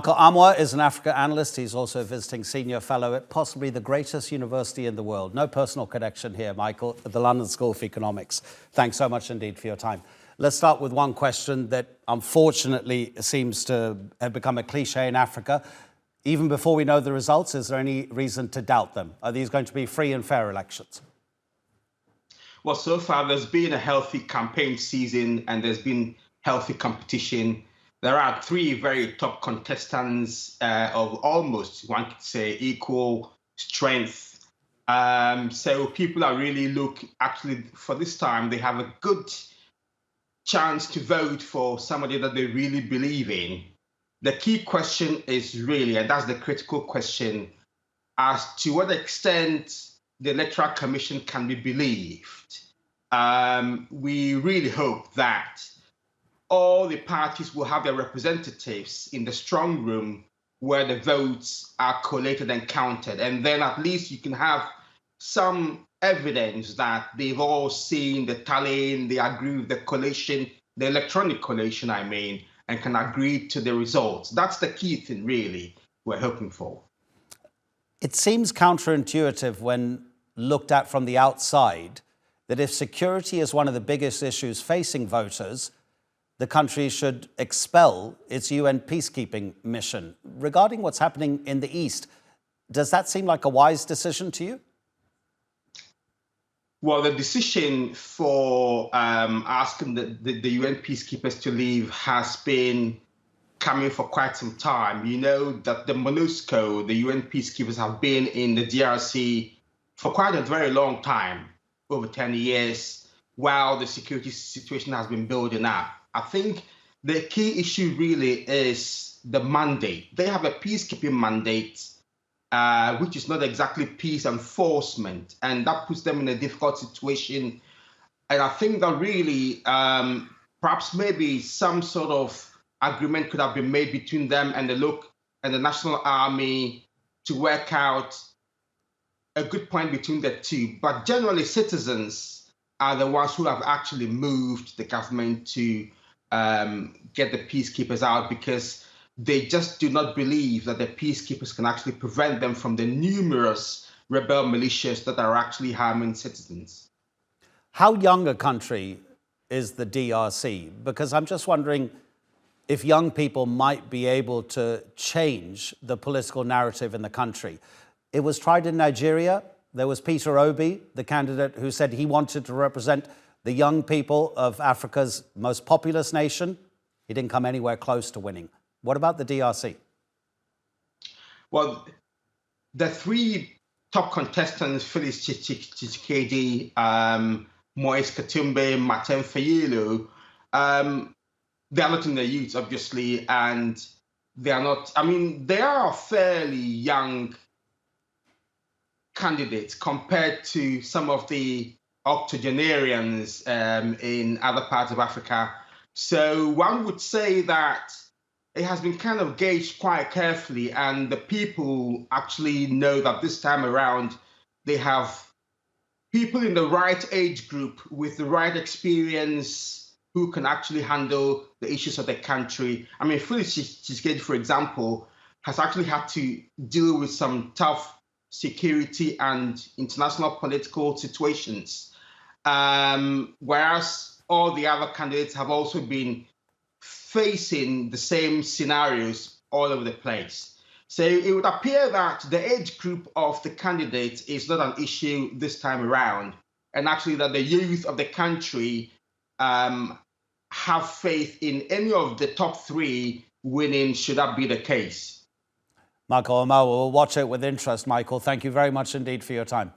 Michael Amoah is an Africa analyst. He's also a visiting senior fellow at possibly the greatest university in the world. No personal connection here, Michael, at the London School of Economics. Thanks so much indeed for your time. Let's start with one question that unfortunately seems to have become a cliche in Africa. Even before we know the results, is there any reason to doubt them? Are these going to be free and fair elections? Well, so far there's been a healthy campaign season and there's been healthy competition. There are three very top contestants of almost, one could say, equal strength. So people are really actually, for this time, they have a good chance to vote for somebody that they really believe in. The key question is really, and that's the critical question, as to what extent the Electoral Commission can be believed. We really hope that all the parties will have their representatives in the strong room where the votes are collated and counted. And then at least you can have some evidence that they've all seen the tallying, they agree with the collation, the electronic collation, I mean, and can agree to the results. That's the key thing, really, we're hoping for. It seems counterintuitive when looked at from the outside that if security is one of the biggest issues facing voters, the country should expel its UN peacekeeping mission. Regarding what's happening in the East, does that seem like a wise decision to you? Well, the decision for asking the UN peacekeepers to leave has been coming for quite some time. You know that the MONUSCO, the UN peacekeepers, have been in the DRC for quite a very long time, over 10 years, while the security situation has been building up. I think the key issue really is the mandate. They have a peacekeeping mandate, which is not exactly peace enforcement, and that puts them in a difficult situation. And I think that really, perhaps maybe some sort of agreement could have been made between them and the National Army to work out a good point between the two. But generally, citizens are the ones who have actually moved the government to get the peacekeepers out, because they just do not believe that the peacekeepers can actually prevent them from the numerous rebel militias that are actually harming citizens. How young a country is the DRC? Because I'm just wondering if young people might be able to change the political narrative in the country. It was tried in Nigeria. There was Peter Obi, the candidate who said he wanted to represent the young people of Africa's most populous nation. He didn't come anywhere close to winning. What about the DRC? Well, the three top contestants, Felix-Tshisekedi, moise-katumbi, Martin Fayulu, they are not in their youth, obviously, and they are not, I mean, they are fairly young candidates compared to some of the octogenarians in other parts of Africa. So one would say that it has been kind of gauged quite carefully, and the people actually know that this time around they have people in the right age group with the right experience who can actually handle the issues of the country. I mean, Felix Tshisekedi, for example, has actually had to deal with some tough security and international political situations, whereas all the other candidates have also been facing the same scenarios all over the place. So it would appear that the age group of the candidates is not an issue this time around, and actually that the youth of the country have faith in any of the top three winning, should that be the case. Michael Amoah, we'll watch it with interest, Michael. Thank you very much indeed for your time.